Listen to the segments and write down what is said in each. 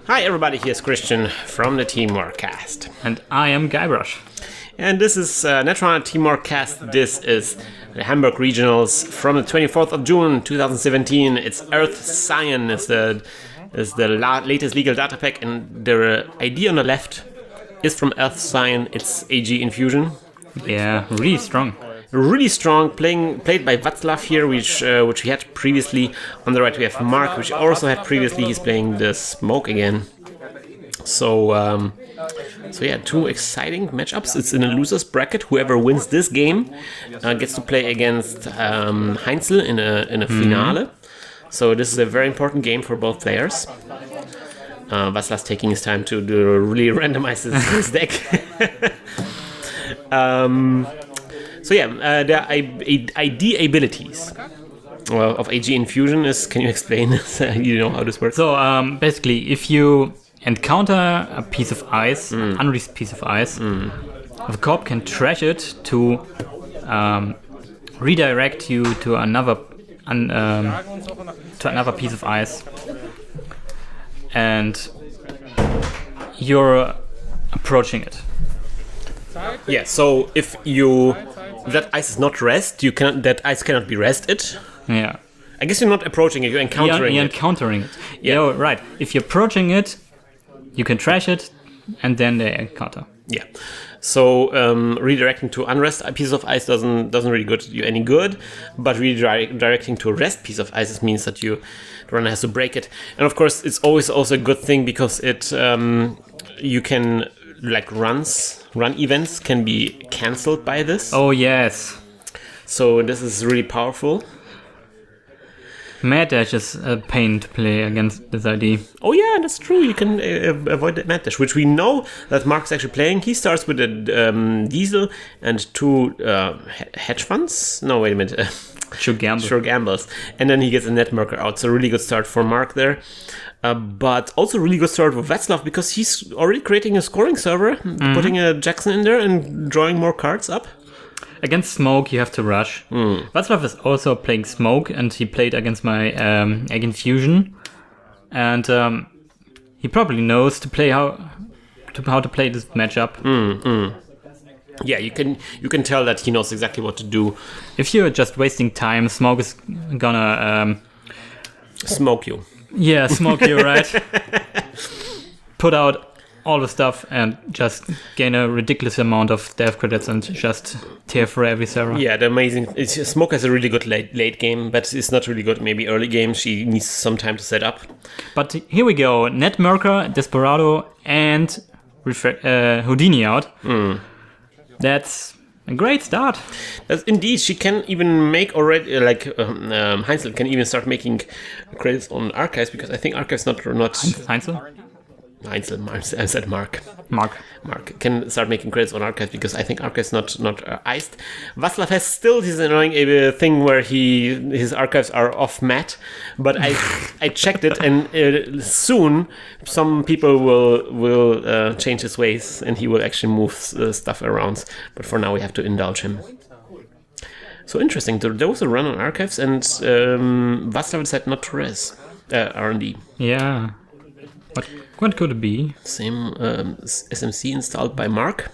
Hi everybody, here's Krystian from the TeamworkCast. And I am Guybrush. And this is Netrunner TeamworkCast. This is the Hamburg Regionals from the 24th of June 2017. It's Earth Scion is the latest legal data pack, and the ID on the left is from Earth Scion. It's AgInfusion. Yeah, really strong. Really strong, played by Václav here, which we had previously. On the right we have Mark, which also had previously. He's playing the Smoke again. So yeah, two exciting matchups. It's in a loser's bracket. Whoever wins this game gets to play against Heinzel in a finale. So this is a very important game for both players. Václav's taking his time to really randomize his deck. So yeah, the ID abilities of AgInfusion is. Can you explain? You know how this works? So basically, if you encounter a piece of ice, unreleased piece of ice, the corp can trash it to redirect you to another piece of ice, and you're approaching it. Yeah. So if that ice is not rest, that ice cannot be rested. Yeah. I guess you're not approaching it, you're encountering You're it. encountering it. Yeah. Yeah, right. If you're approaching it, you can trash it, and then they encounter. Yeah. So redirecting to unrest a piece of ice doesn't really do you any good, but redirecting to a rest piece of ice means that the runner has to break it. And of course, it's always also a good thing because it you can run events can be cancelled by this. Oh yes. So this is really powerful. Mad Dash is a pain to play against this ID. Oh yeah, that's true. You can avoid the Mad Dash, which we know that Mark's actually playing. He starts with a Diesel and two hedge funds. No, wait a minute. Sure gambles. And then he gets a Netmarker out. So really good start for Mark there. But also really good start with Václav because he's already creating a scoring server, putting a Jackson in there and drawing more cards up. Against Smoke, you have to rush. Václav is also playing Smoke, and he played against my AgInfusion, and he probably knows how to play this matchup. Yeah, you can tell that he knows exactly what to do. If you're just wasting time, Smoke is gonna smoke you. Yeah, smoke you, right? Put out all the stuff and just gain a ridiculous amount of death credits and just tear through every server. Yeah, the amazing. Smoke has a really good late game, but it's not really good maybe early game. She needs some time to set up. But here we go. Netmarker, Desperado, and Houdini out. That's a great start. That's indeed. She can even make already, Heinzel can even start making credits on archives, because I think archives not Heinzel, I said Mark. Mark Can start making credits on archives because I think archives not iced. Václav has still his annoying thing where his archives are off mat, but I checked it, and soon some people will change his ways and he will actually move stuff around. But for now we have to indulge him. So interesting. There was a run on archives, and Václav decided not to res R&D. Yeah. What could it be? Same SMC installed by Mark.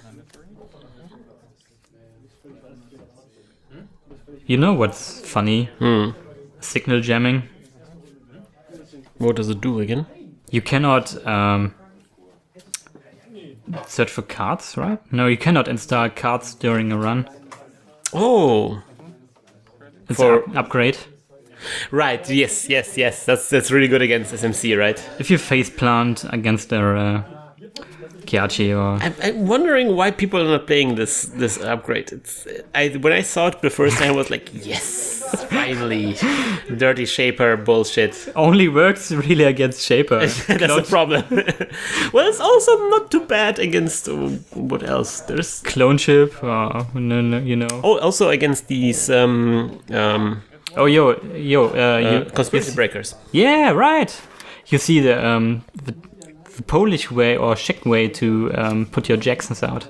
You know what's funny? Signal jamming. What does it do again? You cannot search for cards, right? No, you cannot install cards during a run. Oh. It's an upgrade. Right, yes. That's really good against SMC, right? If you face plant against their Kiachi or... I'm wondering why people are not playing this upgrade. When I saw it the first time, I was like, yes, finally. Dirty Shaper bullshit. Only works really against Shaper. That's the problem. Well, it's also not too bad against... what else? There's... Clone Chip, no, you know. Oh, also against these... conspiracy breakers. Yeah, right. You see the Polish way or Czech way to put your Jacksons out.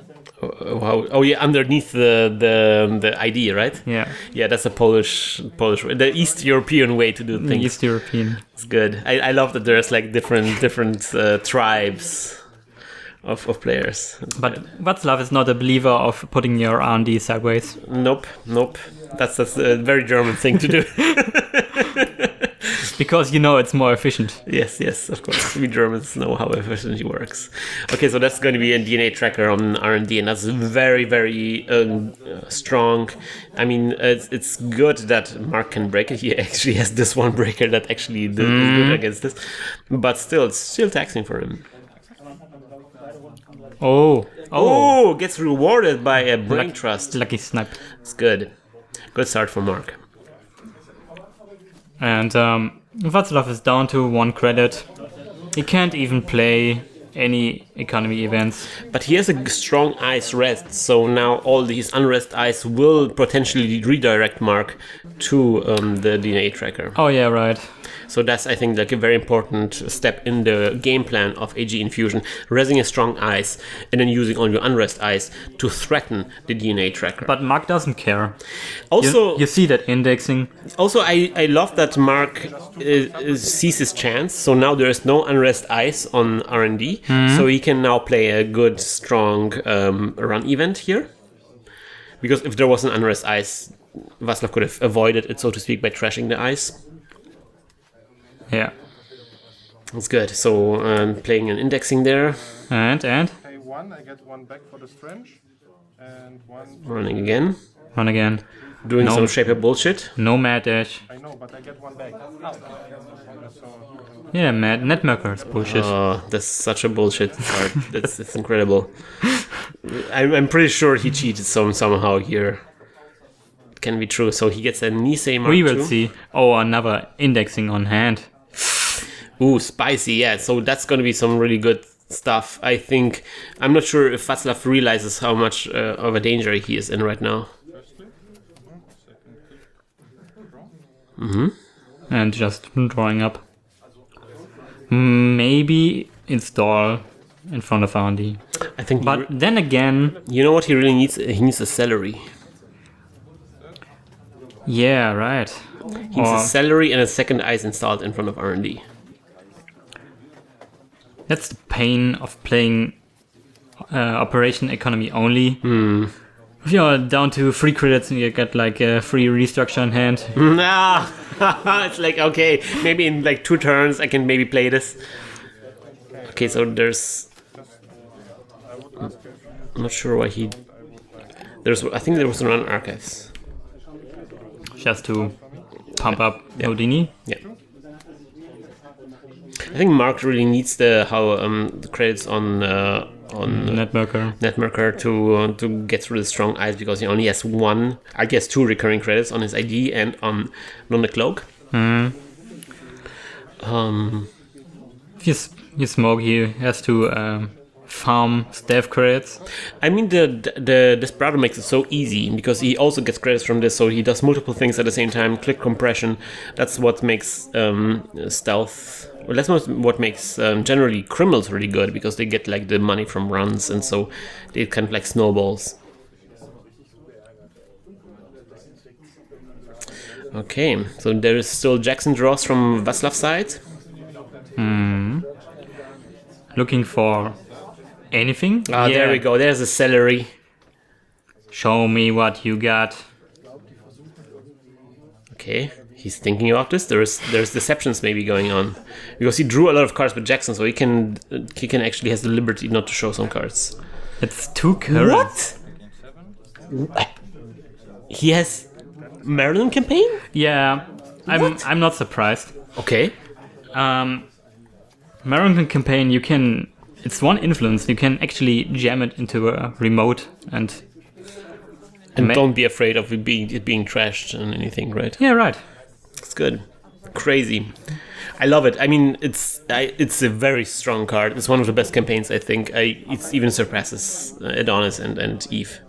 Oh yeah, underneath the ID, right? Yeah. Yeah, that's a Polish, the East European way to do things. East European. It's good. I love that there's like different tribes of players. But Václav is not a believer of putting your R&D sideways. Nope. That's a very German thing to do. Because you know it's more efficient. Yes, of course. We Germans know how efficient it works. Okay, so that's going to be a DNA tracker on R&D, and that's very, very strong. I mean, it's good that Mark can break it. He actually has this one breaker that actually is good against this. But still, it's still taxing for him. Oh! Gets rewarded by a brain trust. Lucky snipe. It's good. Good start for Mark. And Václav is down to 1 credit. He can't even play any economy events. But he has a strong ice rest, so now all these unrest ice will potentially redirect Mark to the DNA tracker. Oh yeah, right. So that's, I think, like a very important step in the game plan of AgInfusion, resing a strong ice and then using all your unrest ice to threaten the DNA tracker. But Mark doesn't care. Also, you see that indexing. Also, I love that Mark sees his chance. So now there is no unrest ice on R&D, so he can now play a good, strong run event here. Because if there was an unrest ice, Václav could have avoided it, so to speak, by trashing the ice. Yeah. That's good. So playing and indexing there. And? Pay 1, I get 1 back for the strange. And 1... Running again. Run again. Doing some shaper bullshit. No mad dash. I know, but I get 1 back. Yeah, mad netmarker is bullshit. Oh, that's such a bullshit card. That's incredible. I'm pretty sure he cheated somehow here. It can be true. So he gets a Nisei Mark We will II. see. Oh, another indexing on hand. Ooh, spicy, yeah. So that's going to be some really good stuff. I think, I'm not sure if Václav realizes how much of a danger he is in right now. And just drawing up. Maybe install in front of R&D. I think, But then again... you know what he really needs? He needs a celery. Yeah, right. He needs a celery and a second ice installed in front of R&D. That's the pain of playing Operation Economy only. If you're down to 3 credits and you get like a free restructure in hand. Nah, it's like, okay, maybe in like 2 turns I can maybe play this. Okay, so there's... I'm not sure why he... I think there was an run archives. Just to pump up Houdini. Yeah. I think Mark really needs the credits on Netmarker to get through the strong eyes, because he only has 2 recurring credits on his ID and on the cloak. If you smoke, he has to farm staff credits. I mean, the Desperado makes it so easy because he also gets credits from this, so he does multiple things at the same time. Click compression, that's what makes stealth. Well, that's what makes generally criminals really good, because they get like the money from runs, and so they kind of like snowballs. Okay, so there is still Jackson draws from Václav's side. Looking for anything? There we go. There's a celery. Show me what you got. Okay, he's thinking about this. There's deceptions maybe going on, because he drew a lot of cards with Jackson, so he can actually has the liberty not to show some cards. It's 2 currents. What? He has Maryland campaign? Yeah, I'm not surprised. Okay. Maryland campaign, it's 1 influence. You can actually jam it into a remote and don't be afraid of it being trashed and anything, right? Yeah, right. It's good. Crazy. I love it. I mean, it's a very strong card. It's one of the best campaigns, I think. It even surpasses Adonis and Eve.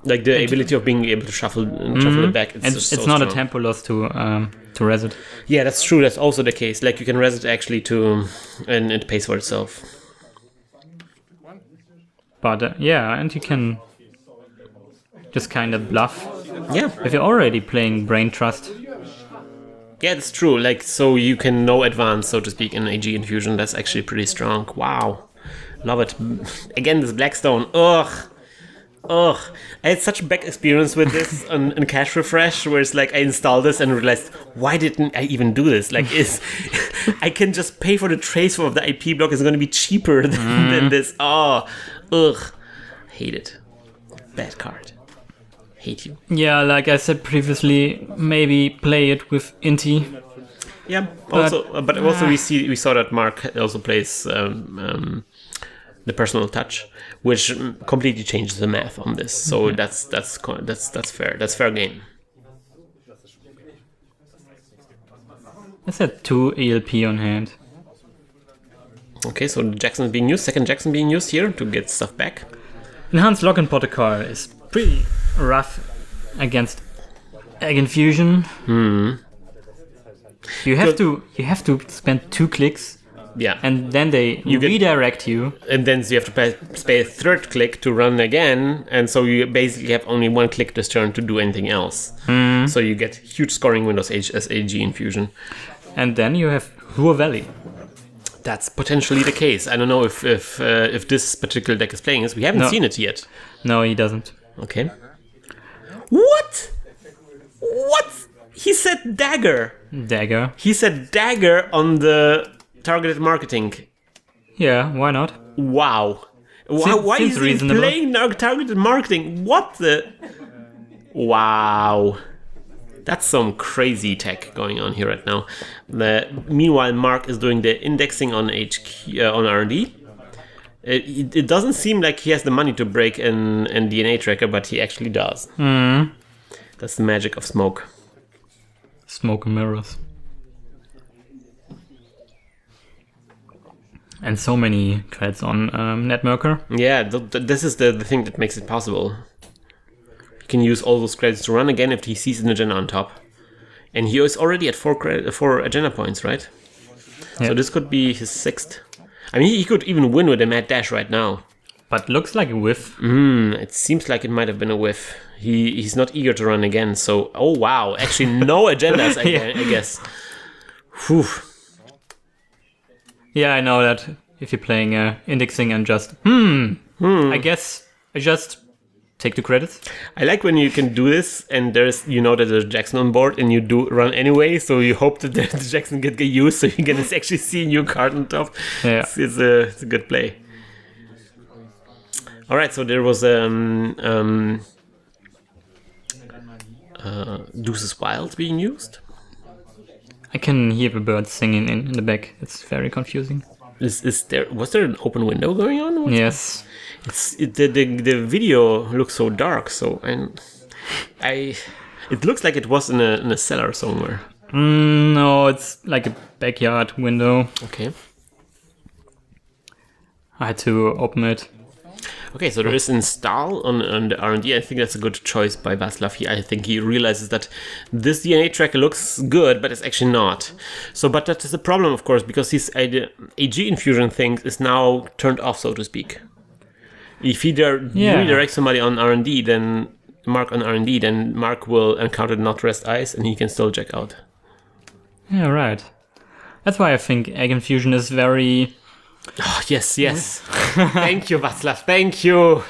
Like the ability of being able to shuffle it back. It's not a tempo loss to res it. Yeah, that's true. That's also the case. Like you can res it actually and it pays for itself. But yeah, and you can just kind of bluff. Yeah. If you're already playing Brain Trust. Yeah, that's true. Like, so you can know advance, so to speak, in AgInfusion. That's actually pretty strong. Wow. Love it. Again, this Blackstone. Ugh. I had such a bad experience with this on Cache Refresh, where it's like I installed this and realized, why didn't I even do this? Like, I can just pay for the trace of the IP block. It's going to be cheaper than this. Oh, ugh. Hate it. Bad card. Hate you. Yeah, like I said previously, maybe play it with Inti. Yeah. But also we saw that Mark also plays the personal touch, which completely changes the math on this. So that's fair. That's fair game. I said 2 ELP on hand. Okay, so Jackson is being used. Second Jackson being used here to get stuff back. Enhanced Lock-in Protocol is pretty rough against AgInfusion. You have to spend 2 clicks. Yeah. And then they redirect you. And then you have to pay a third click to run again. And so you basically have only 1 click this turn to do anything else. So you get huge scoring windows as AgInfusion. And then you have Ruhr Valley. That's potentially the case. I don't know if this particular deck is playing this. We haven't seen it yet. No, he doesn't. Okay. What? He said dagger. Dagger. He said dagger on the targeted marketing. Yeah, why not? Wow. Why is he reasonable. playing targeted marketing? What the? Wow. That's some crazy tech going on here right now. Meanwhile, Mark is doing the indexing on on R&D. It doesn't seem like he has the money to break an DNA tracker, but he actually does. That's the magic of smoke. Smoke and mirrors. And so many creds on Netmerker. Yeah, this is the thing that makes it possible. You can use all those credits to run again if he sees an agenda on top. And he is already at 4 agenda points, right? Yeah. So this could be his 6th. I mean, he could even win with a mad dash right now. But looks like a whiff. It seems like it might have been a whiff. He's not eager to run again, so... Oh, wow. Actually, no agendas, I guess. Whew. Yeah, I know that if you're playing indexing and just... I guess I just take the credits. I like when you can do this, and there's that there's Jackson on board, and you do run anyway, so you hope that the Jackson get used, so you can actually see a new card on top. Yeah. It's a good play. All right, so there was Deuces Wild being used. I can hear the birds singing in the back. It's very confusing. Was there an open window going on? Yes. The video looks so dark, so it looks like it was in a cellar somewhere. No, it's like a backyard window. Okay. I had to open it. Okay, so there is install on the R&D. I think that's a good choice by Václav. I think he realizes that this DNA tracker looks good, but it's actually not. So, but that is a problem, of course, because his AgInfusion thing is now turned off, so to speak. If he redirects somebody on R&D, then Mark will encounter not rest ice, and he can still check out. Yeah, right. That's why I think AgInfusion is very... Oh, yes. Thank you, Václav. Thank you.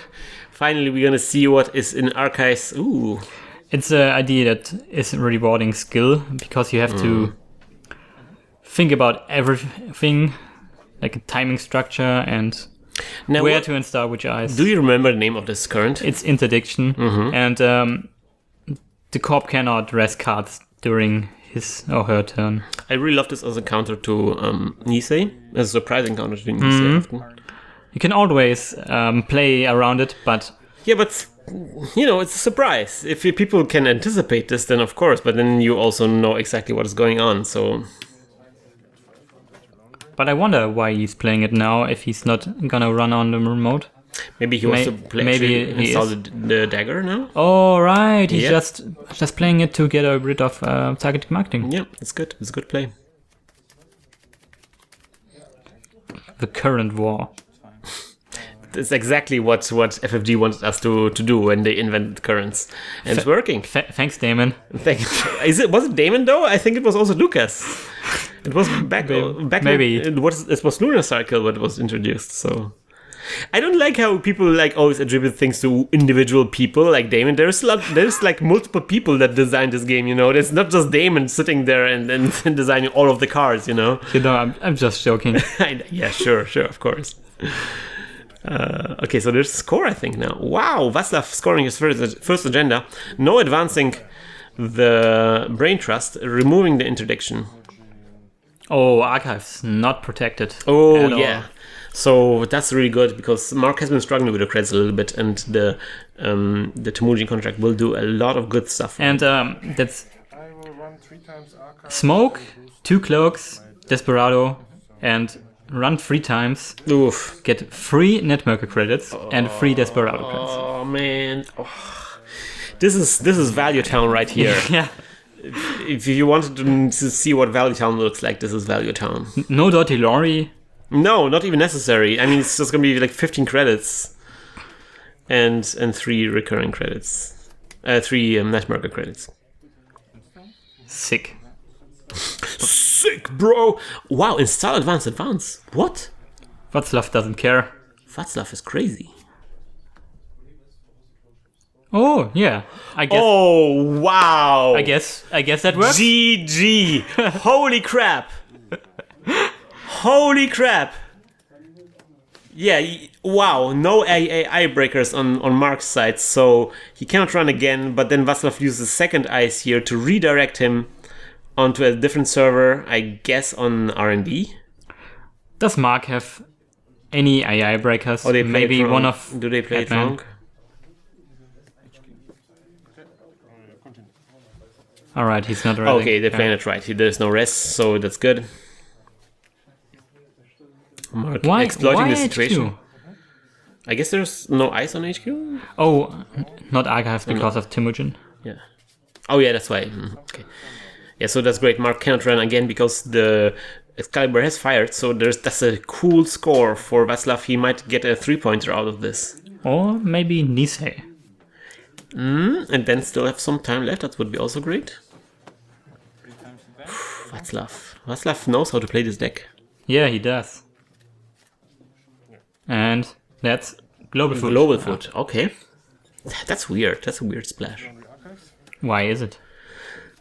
Finally, we're going to see what is in archives. Ooh. It's an idea that is a rewarding skill because you have to think about everything, like a timing structure and where to install which eyes. Do you remember the name of this current? It's interdiction. And the corp cannot rest cards during his or her turn. I really love this as a counter to Nisei, as a surprising counter to Nisei often. You can always play around it, but... Yeah, but, it's a surprise. If people can anticipate this, then of course, but then you also know exactly what is going on, so... But I wonder why he's playing it now, if he's not gonna run on the remote. Maybe he wants to play. Maybe install the dagger now. Oh right, he's just playing it to get rid of targeted marketing. Yeah, it's good. It's a good play. The current war. It's exactly what FFG wanted us to do when they invented currents, and it's working. Thanks, Damon. Was it Damon though? I think it was also Lucas. It was back maybe. It was Lunar Cycle what was introduced. So I don't like how people like always attribute things to individual people like Damon. There's like multiple people that designed this game. You know, there's not just Damon sitting there and designing all of the cars. You know. I'm just joking. Yeah, sure, of course. Okay, so there's a score, I think, now. Wow, Václav scoring his first agenda. No advancing the brain trust, removing the interdiction. Oh, archives not protected. Oh, yeah. So that's really good because Mark has been struggling with the creds a little bit, and the Temujin contract will do a lot of good stuff. And that's I will run 3 times archive. Smoke, 2 cloaks, Desperado, and run 3 times. Oof. Get 3 Networker credits and 3 Desperado credits. Oh man, this is Value Town right here. Yeah. If you wanted to see what Value Town looks like, this is Value Town. No Dirty Lorry. No, not even necessary. I mean, it's just gonna be like 15 credits, and 3 recurring credits, 3 Networker credits. Sick. Sick, bro! Wow, install advance. What? Václav doesn't care. Václav is crazy. Oh, yeah. I guess. Oh, wow! I guess that works. GG! Holy crap! Holy crap! Yeah, wow, no AI breakers on Mark's side, so he cannot run again, but then Václav uses second ice here to redirect him onto a different server, I guess on R&D. Does Mark have any AI breakers? Or they play maybe it wrong. one of Do they play it Batman? wrong? Alright, he's not ready. Okay, they're playing it right. There's no rest, so that's good. Mark exploiting the situation. HQ? I guess there's no ice on HQ? Oh, not archives because of Temujin. Yeah. Oh yeah, that's why. Okay. Yeah, so that's great. Mark cannot run again because the Excalibur has fired, so that's a cool score for Václav. He might get a 3-pointer out of this. Or maybe Nisei. And then still have some time left. That would be also great. Václav. Václav knows how to play this deck. Yeah, he does. And that's Global Food. Global Food. Okay. That's weird. That's a weird splash. Why is it?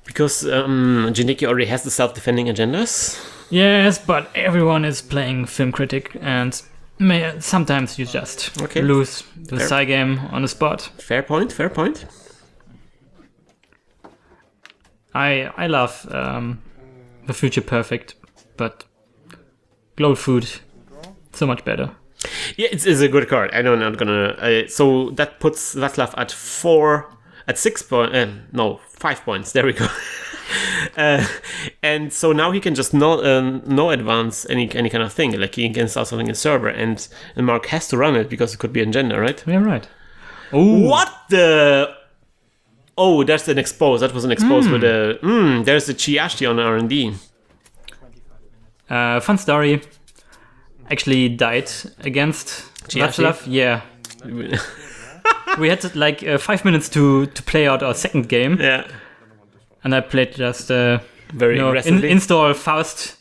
Because Jineki already has the self-defending agendas. Yes, but everyone is playing Film Critic, and sometimes you just lose the Psy game on the spot. Fair point. I love the Future Perfect, but Global Food so much better. Yeah, it's a good card. I know I'm not gonna. So that puts Václav at 5 points. There we go. And so now he can just no advance any kind of thing. Like he can start something in server, and Mark has to run it because it could be agenda, right? Yeah, right. Ooh. What the? Oh, that's an expose. That was an expose with a. There's a Chiashi on R&D. Fun story. Actually died against Václav. Yeah. We had like 5 minutes to play out our second game. Yeah. And I played just very aggressively. Install Faust,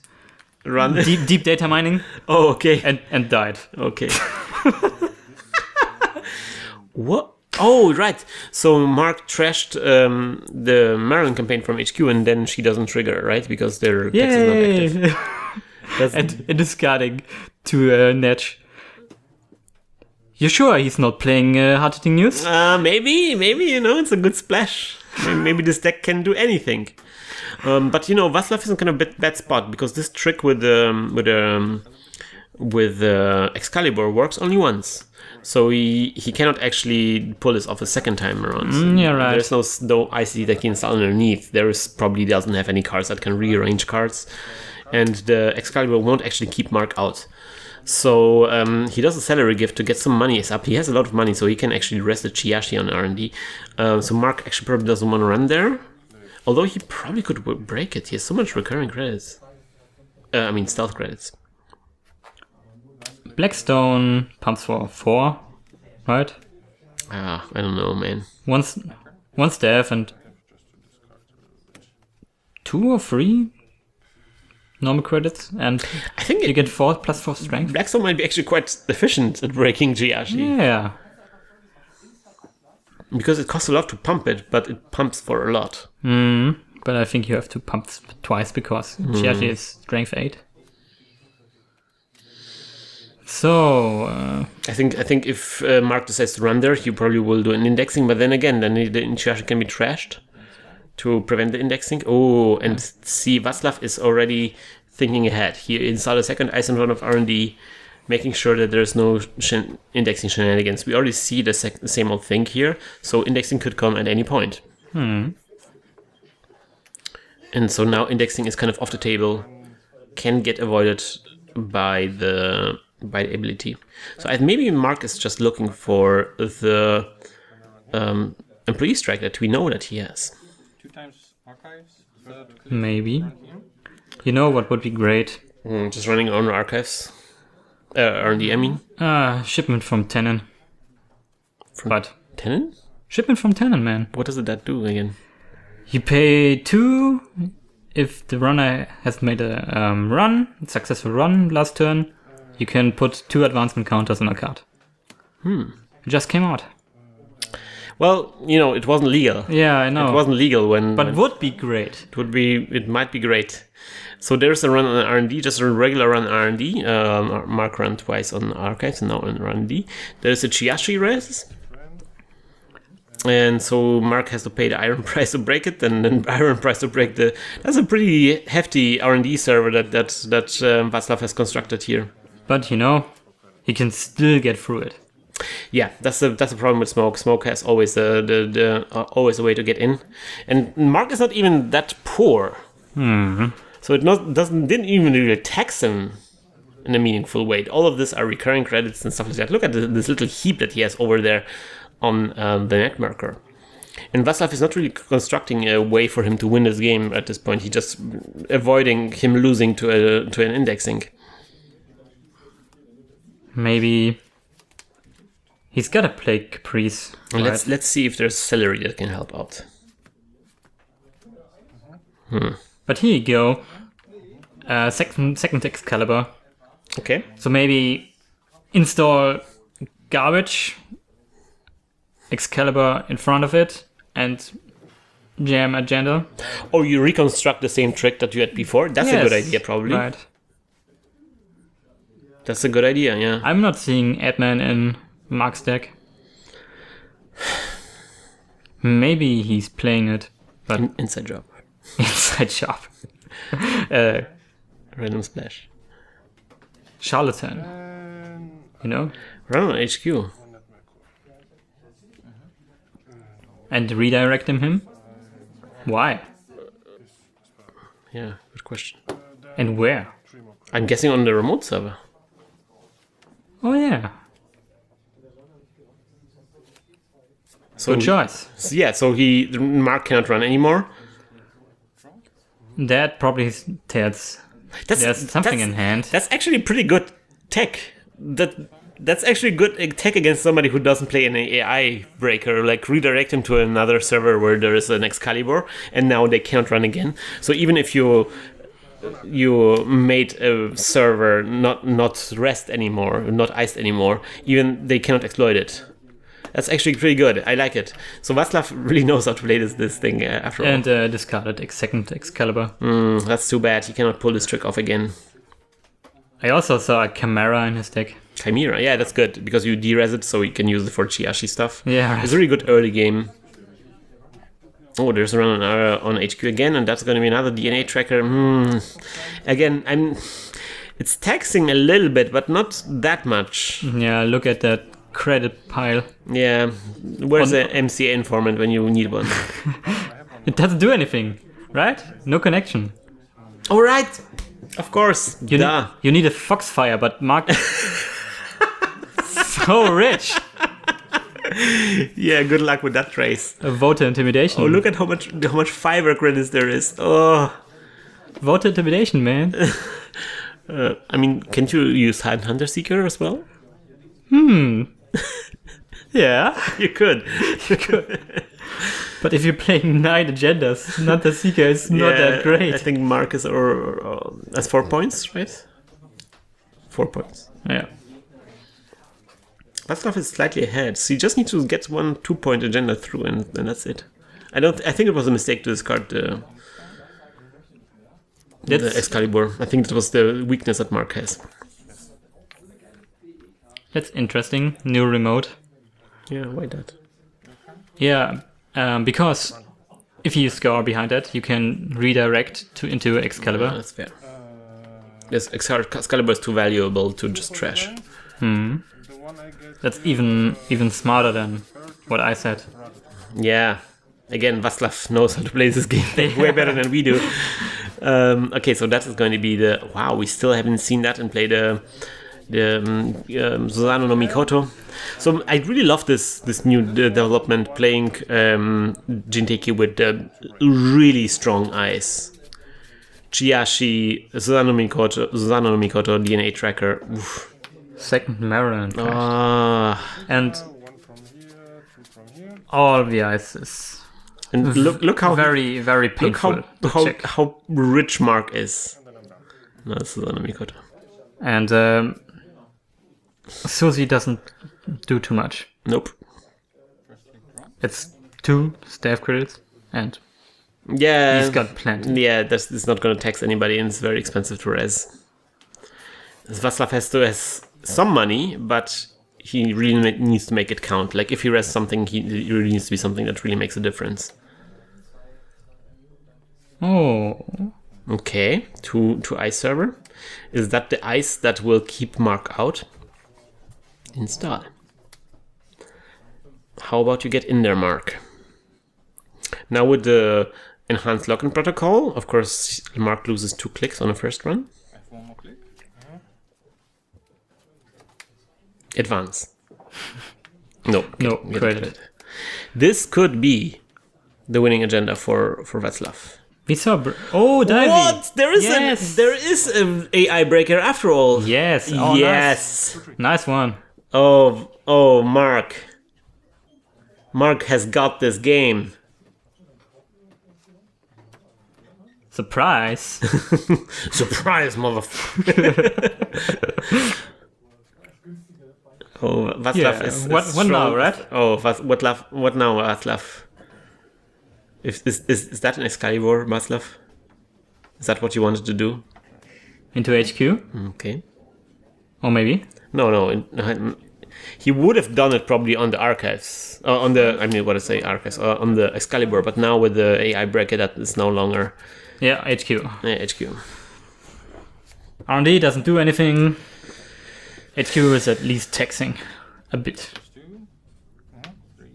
run deep data mining. Oh, okay. And died. Okay. What? Oh, right. So Mark trashed the Maryland campaign from HQ, and then she doesn't trigger, right? Because their text is not active. And discarding to Netch. You sure he's not playing Hard-Hitting News? Maybe, it's a good splash. Maybe this deck can do anything. But Václav is in kind of a bad spot because this trick with Excalibur works only once. So he cannot actually pull this off a second time around. Yeah, right. There's no ICD that he can install underneath. There is probably doesn't have any cards that can rearrange cards. And the Excalibur won't actually keep Mark out. So he does a salary gift to get some money up. He has a lot of money, so he can actually rest the Chiashi on R&D. So Mark actually probably doesn't want to run there. Although he probably could break it. He has so much recurring credits. Stealth credits. Blackstone pumps for 4, right? I don't know, man. One staff and 2 or 3 normal credits, and I think you get 4 plus 4 strength. Blackstone might be actually quite efficient at breaking Jiashi. Yeah. Because it costs a lot to pump it, but it pumps for a lot. But I think you have to pump twice because Jiashi is strength 8. So I think if Mark decides to run there, you probably will do an indexing. But then again, then the Jiashi can be trashed to prevent the indexing. Oh, and see, Václav is already thinking ahead. He installed a second ISO run of R&D, making sure that there's no indexing shenanigans. We already see the same old thing here, so indexing could come at any point. And so now indexing is kind of off the table, can get avoided by the ability. So maybe Mark is just looking for the employee strike that we know that he has. 2 times archives. maybe. You know what would be great? Just running on archives. R&D, I mean. Shipment from Tenon. But Tenon? shipment from Tenon, man. What does that do again? You pay 2 if the runner has made a successful run last turn. You can put 2 advancement counters on a card. It just came out. Well, it wasn't legal. Yeah, I know. It wasn't legal But would be great. It might be great. So there's a run on R&D, just a regular run on R&D. Mark ran twice on archives and now on R&D. There's a Jiashi res. And so Mark has to pay the iron price to break it, and then iron price to break the... That's a pretty hefty R&D server that Václav has constructed here. But he can still get through it. Yeah, that's the problem with Smoke. Smoke has always always a way to get in, and Mark is not even that poor, so it didn't even really tax him in a meaningful way. All of this are recurring credits and stuff like that. Look at this little heap that he has over there on the net marker. And Václav is not really constructing a way for him to win this game at this point. He's just avoiding him losing to an indexing. Maybe he's got to play Caprice. Right? Let's see if there's celery that can help out. But here you go. Second Excalibur. Okay. So maybe install garbage Excalibur in front of it and jam agenda. Or you reconstruct the same trick that you had before. That's a good idea, probably. Right. That's a good idea, yeah. I'm not seeing Adman in Mark's deck. Maybe he's playing it, but Inside job. inside job. Random splash. Charlatan. Run on HQ. And redirect him? Why? Yeah, good question. And where? I'm guessing on the remote server. Oh yeah. So Good choice. So Mark cannot run anymore. That probably tells there's something in hand. That's actually pretty good tech. That's actually good tech against somebody who doesn't play an AI breaker. Like redirect him to another server where there is an Excalibur, and now they can't run again. So even if you made a server not rest anymore, not iced anymore, even they cannot exploit it. That's actually pretty good. I like it. So Václav really knows how to play this thing after all. And discarded second Excalibur. That's too bad. He cannot pull this trick off again. I also saw a Chimera in his deck. Chimera, yeah, that's good because you de-res it, so you can use it for Jiashi stuff. Yeah, right. It's a really good early game. Oh, there's a run on HQ again, and that's going to be another DNA tracker. Again, it's taxing a little bit, but not that much. Yeah, look at that credit pile. Yeah, where's the MCA informant when you need one? It doesn't do anything, right? No connection. All right, of course. You need a Foxfire, but Mark so rich. Yeah, good luck with that trace. A voter intimidation. Oh, look at how much fiber credits there is. Oh, voter intimidation, man. I mean, can't you use Hunter Seeker as well? Yeah. You could. But if you're playing 9 agendas, Hunter Seeker is not that great. I think Mark is that's 4 points, right? 4 points. Yeah. Václav is slightly ahead, so you just need to get 1 2-point agenda through, and that's it. I think it was a mistake to discard the Excalibur. I think that was the weakness that Mark has. That's interesting. New remote. Yeah, why that? Yeah, because if you score behind that, you can redirect into Excalibur. Yeah, that's fair. Yes, Excalibur is too valuable to just trash. That's even smarter than what I said. Yeah. Again, Václav knows how to play this game way better than we do. Okay, so that is going to be the... Wow, we still haven't seen that and play the Susano no Mikoto. So I really love this new development, playing Jinteki with the really strong eyes. Chiyashi, Susano no Mikoto, DNA tracker. Oof. Second Maryland. And One from here, 2 from here. all the eyes is And look how very, very painful to check. how rich Mark is. No, Susano no Mikoto. And Suzy doesn't do too much. Nope. It's 2 staff credits, and Yeah. he's got plenty. Yeah, it's not going to tax anybody, and it's very expensive to res. Václav has some money, but he really needs to make it count. Like, if he res something, it really needs to be something that really makes a difference. Oh, Okay, to ice server. Is that the ice that will keep Mark out? Install. How about you get in there, Mark? Now with the enhanced login protocol, of course, Mark loses 2 clicks on the first run. I have 1 more click. Advance. No no credit. This could be the winning agenda for Václav. We saw. Divey. What? There is an AI breaker after all. Yes. Oh, yes. Nice one. Oh, Mark. Mark has got this game. Surprise. Surprise, motherfucker. Oh, Václav is what strong. now, right? Oh, what now, Václav? Is that an Excalibur, Václav? Is that what you wanted to do? Into HQ? Okay. Or maybe? No. He would have done it probably on the archives. On the Excalibur, but now with the AI breaker, that is no longer... Yeah, HQ. Yeah, HQ. R&D doesn't do anything. HQ is at least taxing a bit. 2, 3.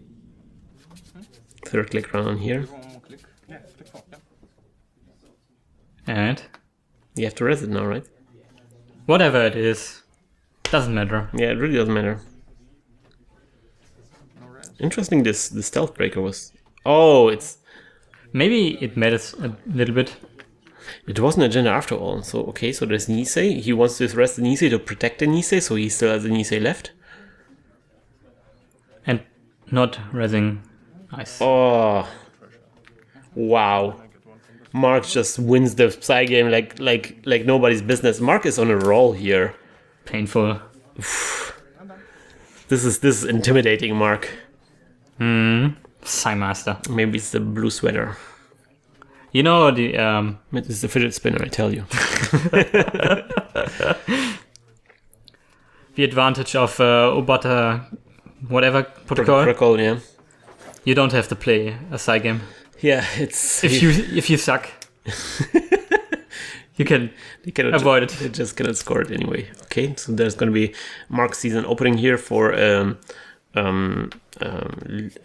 Third click run on here. 1 more click. Yeah, click 4. Yeah. And You have to res it now, right? whatever it is, doesn't matter. Yeah, it really doesn't matter. No res. Interesting, this stealth breaker was... Oh, Maybe it matters a little bit. it was an agenda after all. So, okay, so there's Nisei. He wants to rest the Nisei to protect the Nisei, so he still has the Nisei left. And not resing ice. Oh, wow! Mark just wins the Psy game like nobody's business. Mark is on a roll here. Painful. This is intimidating, Mark. Psy Master. Maybe it's the blue sweater. You know the It's the fidget spinner, I tell you. the advantage of Obata whatever protocol. Protocol, yeah. You don't have to play a Psy game. Yeah, it's If you suck, you can avoid it. They just cannot score it anyway. Okay, so there's going to be Mark's season opening here for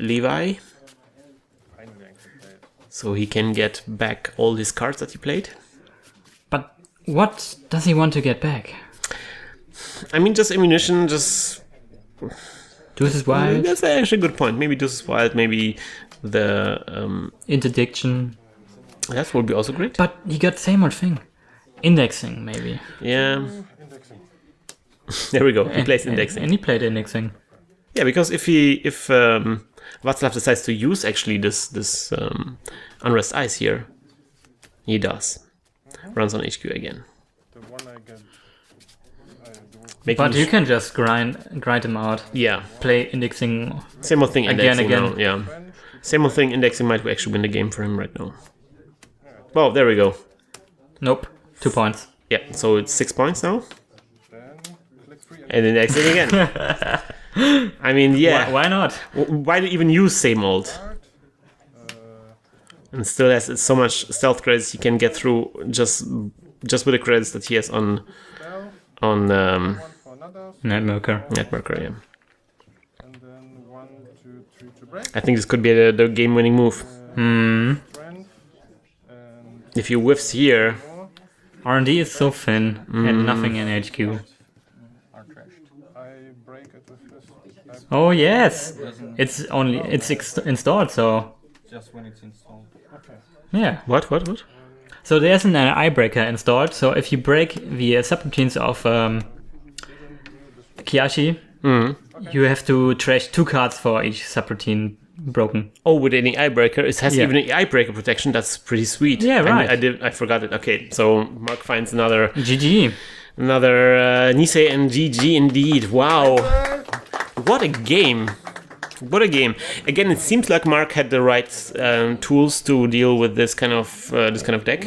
Levi, so he can get back all his cards that he played. But what does he want to get back? I mean, just ammunition, just... Deuces Wild? That's actually a good point. Maybe Deuces Wild, maybe the... Interdiction. That would be also great. But he got same old thing. Indexing, maybe. Yeah. Indexing. There we go. He plays indexing. And he played indexing. Yeah, because if Václav decides to use actually this Unrest Ice here, he does. Runs on HQ again. The one I get. I do. Making You can just grind him out. Yeah. Play indexing. Same old thing indexing again. now. Yeah. Same old thing indexing might actually win the game for him right now. Well, there we go. Nope. 2 points. Yeah, so it's 6 points now. Then click 3 And indexing again. I mean, yeah. Why not? Why do you even use same old? And still has so much stealth credits he can get through just with the credits that he has on one for another. Networker, yeah. And then 1, 2, 3 to break. I think this could be the game-winning move. Friend. And If he whiffs here, R&D is so thin and nothing in HQ. I break it with this. Oh yes, it's installed. So Just when it's installed. yeah. what? So there's an eye breaker installed. So if you break the subroutines of Kiyashi, you have to trash 2 cards for each subroutine broken. Oh, with any eye breaker, it has Yeah. even an eye breaker protection. That's pretty sweet. Yeah, right. I forgot it. Okay, so Mark finds another GG. Nisei and GG indeed. Wow, what a game! What a game! Again, it seems like Mark had the right tools to deal with this kind of deck.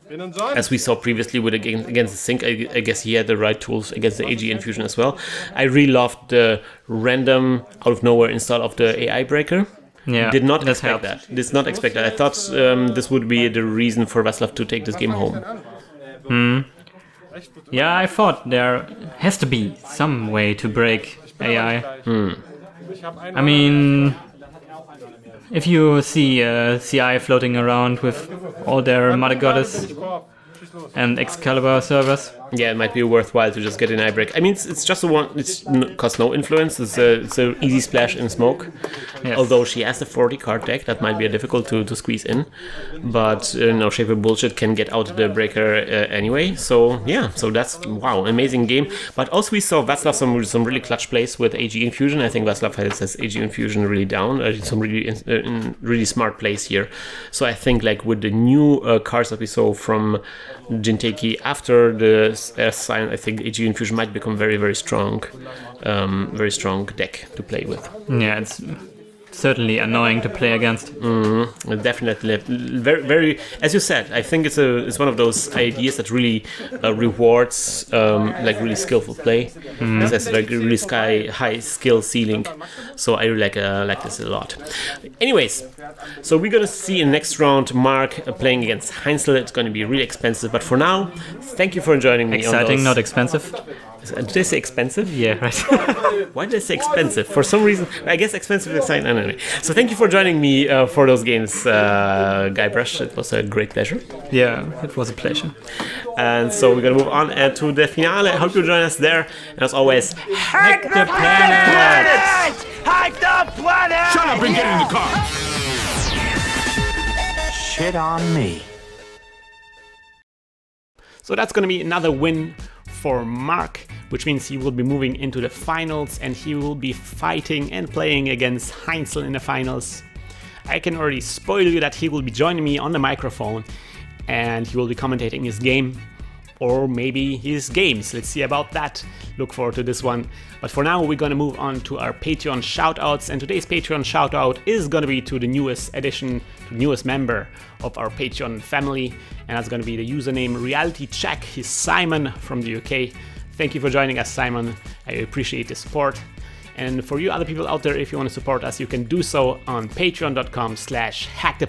Bin und Son. As we saw previously with against the Sync, I guess he had the right tools against the AgInfusion as well. I really loved the random out of nowhere install of the AI breaker. Yeah, Did not that expect helped. that. Did not expect that. I thought this would be the reason for Václav to take this game home. Yeah, I thought there has to be some way to break AI. Ich hab einen I mean, if you see CI floating around with all their Mother Goddess Korb. Schieß los. and Excalibur servers, Yeah, it might be worthwhile to just get an eye break. I mean, it's just a one. It's costs no influence. It's a easy splash in smoke. Yes. Although she has the 40 card deck, that might be difficult to squeeze in. But no shape of bullshit can get out the breaker anyway. So yeah, so that's wow, amazing game. But also we saw Václav some really clutch plays with AgInfusion. I think Václav has AgInfusion really down. Some really smart plays here. So I think like with the new cards that we saw from Jinteki after the sign, I think AgInfusion might become very strong deck to play with. yeah, it's certainly annoying to play against. Definitely, very. As you said, I think it's one of those ideas that really rewards like really skillful play. It has like really high skill ceiling, so I really like this a lot. Anyways, so we're gonna see in the next round Mark playing against Heinzel. It's gonna be really expensive, but for now, thank you for joining me. Exciting, on not those. expensive. Did they say expensive? Yeah, right. Why did I say expensive? For some reason, I guess expensive is fine. No. So thank you for joining me for those games, Guybrush. It was a great pleasure. Yeah, it was a pleasure. And so we're gonna move on to the finale. I hope you join us there. And as always, hack the planet! Hack the planet! Shut up and get in the car! Shit on me. So that's gonna be another win for Mark, which means he will be moving into the finals and he will be fighting and playing against Heinzel in the finals. I can already spoil you that he will be joining me on the microphone and he will be commentating his game, or maybe his games. Let's see about that. Look forward to this one. But for now, we're gonna move on to our Patreon shoutouts, and today's Patreon shoutout is gonna be to the newest addition, to the newest member of our Patreon family, and that's gonna be the username Reality Check. He's Simon from the UK. Thank you for joining us, Simon. I appreciate the support. And for you other people out there, if you want to support us, you can do so on patreon.com/hackthep